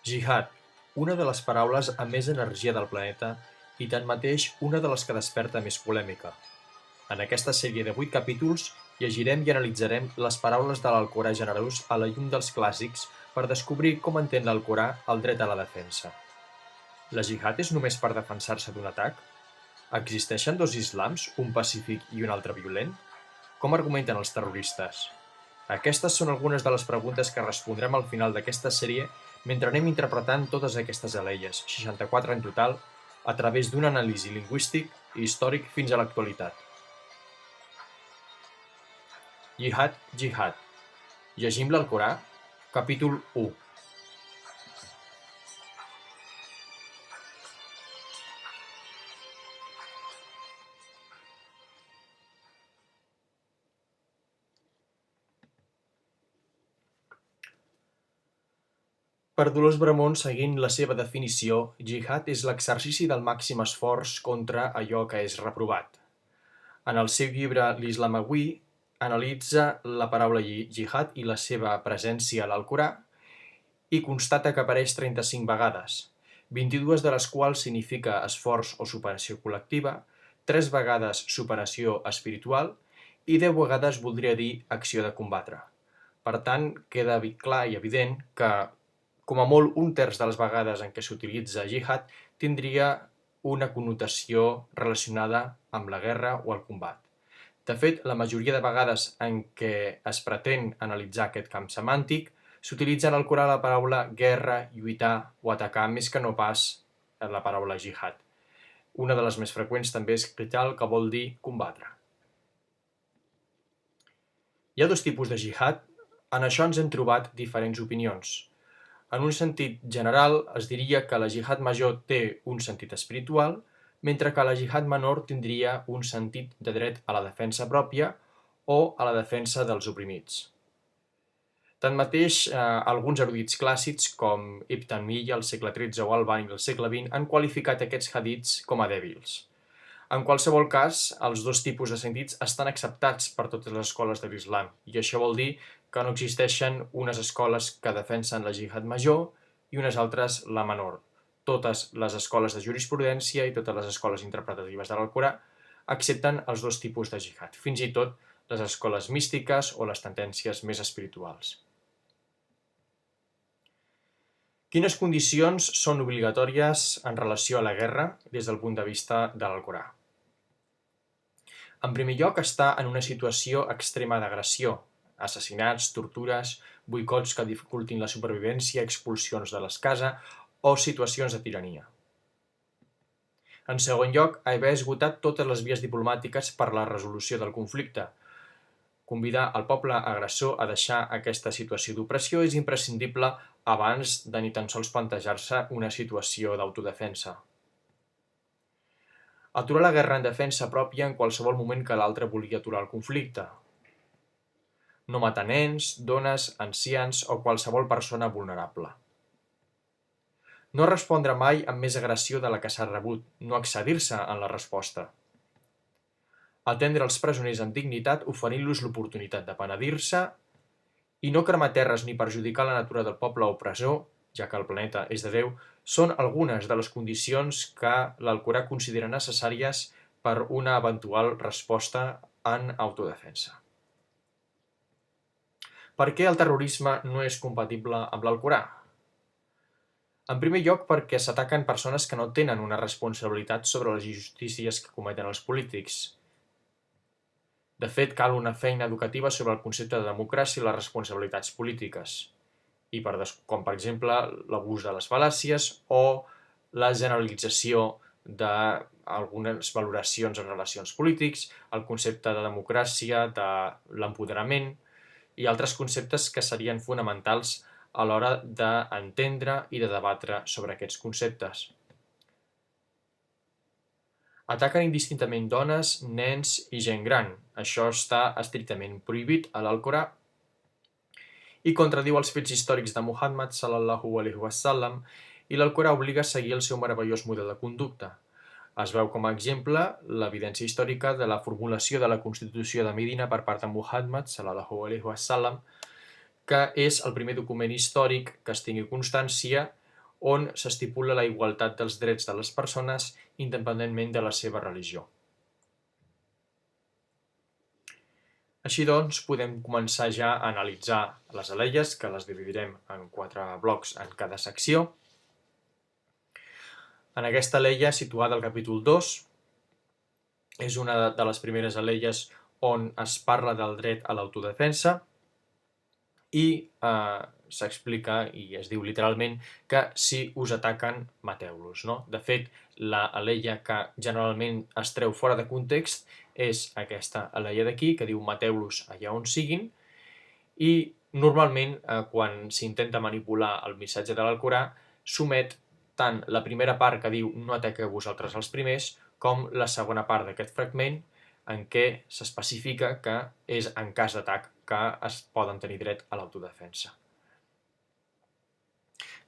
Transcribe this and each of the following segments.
Jihad, una de les paraules amb més energia del planeta i tanmateix una de les que desperta més polèmica. En aquesta sèrie de 8 capítols llegirem i analitzarem les paraules de l'Alcorà generós a la llum dels clàssics per descobrir com entén l'Alcorà el dret a la defensa. La jihad és només per defensar-se d'un atac? Existeixen dos islams, un pacífic i un altre violent? Com argumenten els terroristes? Aquestes són algunes de les preguntes que respondrem al final d'aquesta sèrie mentre anem interpretant totes aquestes aleies, 64 en total, a través d'un anàlisi lingüístic i històric fins a l'actualitat. Jihad, jihad. Llegim l'Alcorà, capítol 1. Per Dolors Bramon, seguint la seva definició, jihad és l'exercici del màxim esforç contra allò que és reprovat. En el seu llibre L'Islam avui, analitza la paraula jihad i la seva presència a l'Alcorà i constata que apareix 35 vegades, 22 de les quals significa esforç o superació col·lectiva, 3 vegades superació espiritual i 10 vegades voldria dir acció de combatre. Per tant, queda clar i evident que, com a molt, un terç de les vegades en què s'utilitza jihad tindria una connotació relacionada amb la guerra o el combat. De fet, la majoria de vegades en què es pretén analitzar aquest camp semàntic, s'utilitza en Alcorà la paraula guerra, lluitar o atacar més que no pas la paraula jihad. Una de les més freqüents també és qital, que vol dir combatre. Hi ha dos tipus de jihad. En això ens hem trobat diferents opinions. En un sentit general, es diria que la jihad major té un sentit espiritual, mentre que la jihad menor tindria un sentit de dret a la defensa pròpia o a la defensa dels oprimits. Tanmateix, alguns erudits clàssics, com Ibn Taymiyya al segle XIII o Albani al segle XX, han qualificat aquests hadits com a dèbils. En qualsevol cas, els dos tipus de sentits estan acceptats per totes les escoles de l'Islam, i això vol dir que no existeixen unes escoles que defensen la jihad major i unes altres la menor. Totes les escoles de jurisprudència i totes les escoles interpretatives de l'Alcorà accepten els dos tipus de jihad, fins i tot les escoles místiques o les tendències més espirituals. Quines condicions són obligatòries en relació a la guerra des del punt de vista de l'Alcorà? En primer lloc, està en una situació extrema d'agressió, assassinats, tortures, boicots que dificultin la supervivència, expulsions de les cases o situacions de tirania. En segon lloc, haver esgotat totes les vies diplomàtiques per a la resolució del conflicte. Convidar el poble agressor a deixar aquesta situació d'opressió és imprescindible abans de ni tan sols plantejar-se una situació d'autodefensa. Aturar la guerra en defensa pròpia en qualsevol moment que l'altre vulgui aturar el conflicte. No matar nens, dones, ancians o qualsevol persona vulnerable. No respondre mai amb més agressió de la que s'ha rebut, no excedir-se en la resposta. Atendre els presoners amb dignitat, oferint-los l'oportunitat de penedir-se i no cremar terres ni perjudicar la natura del poble opressor, ja que el planeta és de Déu, són algunes de les condicions que l'Alcorà considera necessàries per una eventual resposta en autodefensa. Per què el terrorisme no és compatible amb l'Alcorà? En primer lloc, perquè s'ataquen persones que no tenen una responsabilitat sobre les injustícies que cometen els polítics. De fet, cal una feina educativa sobre el concepte de democràcia i les responsabilitats polítiques, com per exemple l'abús de les fal·làcies o la generalització d'algunes valoracions en relacions polítics, el concepte de democràcia, de l'empoderament i altres conceptes que serien fonamentals a l'hora d'entendre i de debatre sobre aquests conceptes. Ataquen indistintament dones, nens i gent gran. Això està estrictament prohibit a l'Alcorà i contradiu els fets històrics de Muhammad sallallahu alaihi wasallam i l'Alcorà obliga a seguir el seu meravellós model de conducta. Es veu com a exemple l'evidència històrica de la formulació de la Constitució de Medina per part de Muhammad sallallahu alaihi wasallam, que és el primer document històric que es tingui constància on s'estipula la igualtat dels drets de les persones independentment de la seva religió. Així doncs, podem començar ja a analitzar les aleies, que les dividirem en 4 blocs en cada secció. En aquesta aleia, situada al capítol 2, és una de les primeres aleies on es parla del dret a l'autodefensa i s'explica i es diu literalment que si us ataquen, mateu-los, no? De fet, la aleia que generalment es treu fora de context és aquesta aleia d'aquí, que diu mateu-los allà on siguin, i normalment quan s'intenta manipular el missatge de l'Alcorà s'omet tant la primera part que diu no ataqueu vosaltres els primers com la segona part d'aquest fragment en què s'especifica que és en cas d'atac que es poden tenir dret a l'autodefensa.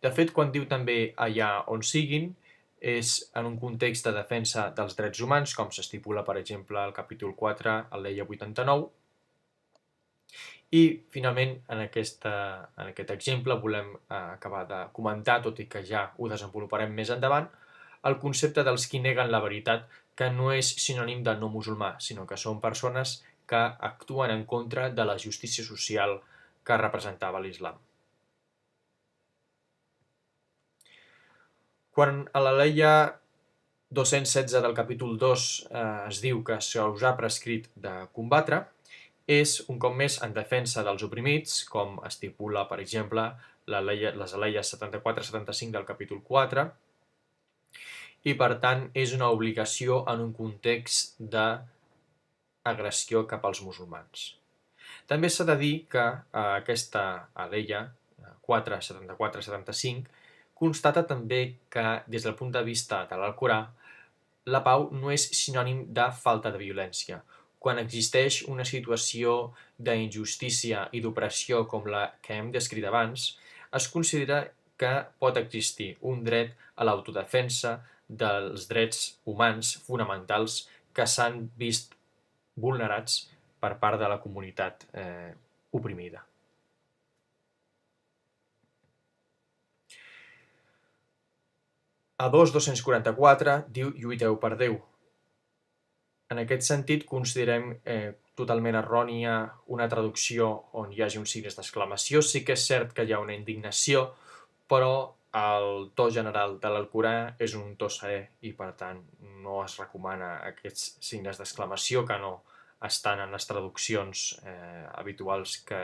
De fet, quan diu també allà on siguin, és en un context de defensa dels drets humans, com s'estipula, per exemple, al capítol 4, a l'Eia 89. I, finalment, en aquest exemple volem acabar de comentar, tot i que ja ho desenvoluparem més endavant, el concepte dels qui neguen la veritat, que no és sinònim de no musulmà, sinó que són persones que actuen en contra de la justícia social que representava l'islam. Quan a la Leia 216 del capítol 2 es diu que se us ha prescrit de combatre, és un cop més en defensa dels oprimits, com estipula, per exemple, les aleies 74-75 del capítol 4, i per tant és una obligació en un context d'agressió cap als musulmans. També s'ha de dir que aquesta aleia 4-74-75 constata també que, des del punt de vista de l'Alcorà, la pau no és sinònim de falta de violència. Quan existeix una situació d'injustícia i d'opressió com la que hem descrit abans, es considera que pot existir un dret a l'autodefensa dels drets humans fonamentals que s'han vist vulnerats per part de la comunitat oprimida. A 2.244 diu lluiteu per Déu. En aquest sentit, considerem totalment errònia una traducció on hi hagi uns signes d'exclamació. Sí que és cert que hi ha una indignació, però el to general de l'Alcorà és un to serè i, per tant, no es recomana aquests signes d'exclamació que no estan en les traduccions habituals que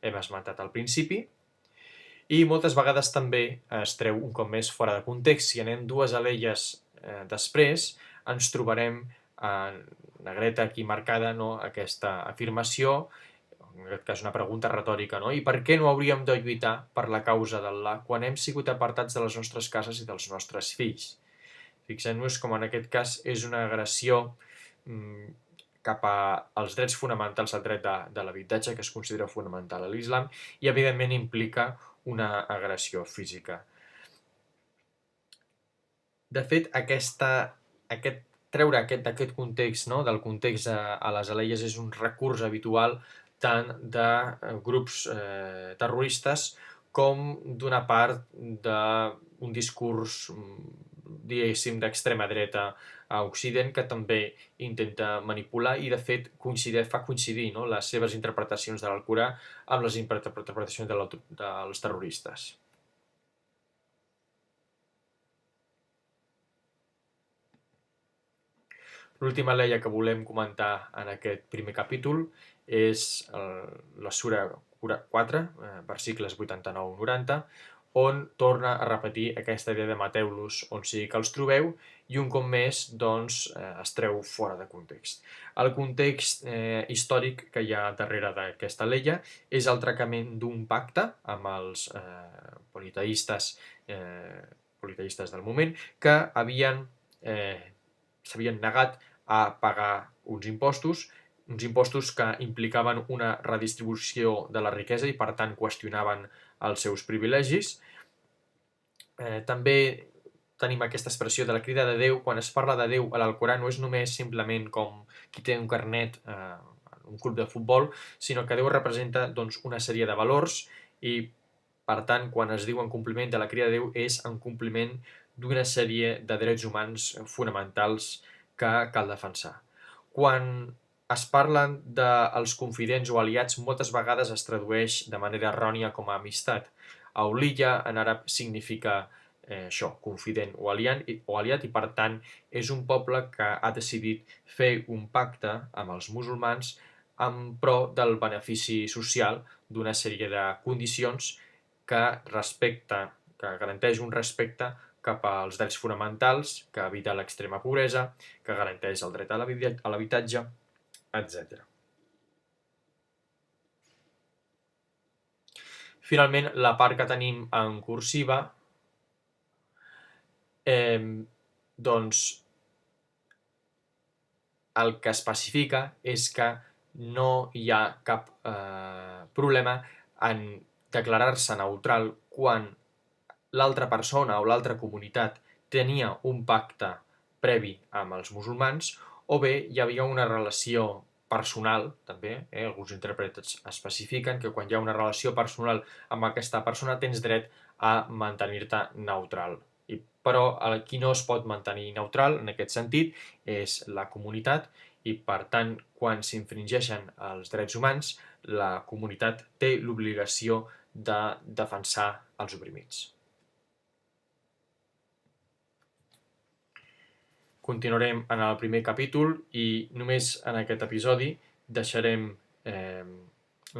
hem esmentat al principi. I moltes vegades també es treu un cop més fora de context. Si anem 2 aleies després, ens trobarem en negreta aquí marcada aquesta afirmació, en aquest cas una pregunta retòrica, no? I per què no hauríem de lluitar per la causa d'Al·là quan hem sigut apartats de les nostres cases i dels nostres fills? Fixem-nos com en aquest cas és una agressió cap als drets fonamentals, al dret de l'habitatge, que es considera fonamental a l'islam, i evidentment implica una agressió física. De fet, treure d'aquest context, del context a les aleies, és un recurs habitual tant de grups terroristes com d'una part d'un discurs, diguéssim, d'extrema dreta a Occident, que també intenta manipular i, de fet, fa coincidir les seves interpretacions de l'Alcorà amb les interpretacions dels terroristes. L'última aleia que volem comentar en aquest primer capítol és la sura 4, versicles 89-90, on torna a repetir aquesta idea de mateu-los on sigui que els trobeu i un cop més es treu fora de context. El context històric que hi ha darrere d'aquesta aleia és el trencament d'un pacte amb els politeistes del moment que s'havien negat a pagar uns impostos que implicaven una redistribució de la riquesa i, per tant, qüestionaven els seus privilegis. També tenim aquesta expressió de la crida de Déu. Quan es parla de Déu a l'Alcorà no és només simplement com qui té un carnet en un club de futbol, sinó que Déu representa una sèrie de valors i, Per tant, quan es diu en compliment de la cria de Déu és en compliment d'una sèrie de drets humans fonamentals que cal defensar. Quan es parlen dels confidents o aliats, moltes vegades es tradueix de manera errònia com a amistat. Auliya en àrab significa això, confident o aliat, i per tant és un poble que ha decidit fer un pacte amb els musulmans en pro del benefici social d'una sèrie de condicions que garanteix un respecte cap als drets fonamentals, que evita l'extrema pobresa, que garanteix el dret a l'habitatge, etc. Finalment, la part que tenim en cursiva, doncs el que especifica és que no hi ha cap problema en declarar-se neutral quan l'altra persona o l'altra comunitat tenia un pacte previ amb els musulmans, o bé hi havia una relació personal, també, alguns intèrprets especifiquen que quan hi ha una relació personal amb aquesta persona tens dret a mantenir-te neutral. Però qui no es pot mantenir neutral en aquest sentit és la comunitat, i per tant quan s'infringeixen els drets humans la comunitat té l'obligació de defensar els oprimits. Continuarem en el primer capítol i només en aquest episodi deixarem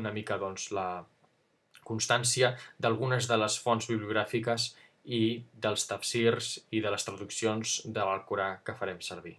una mica la constància d'algunes de les fonts bibliogràfiques i dels tafsirs i de les traduccions de l'Alcorà que farem servir.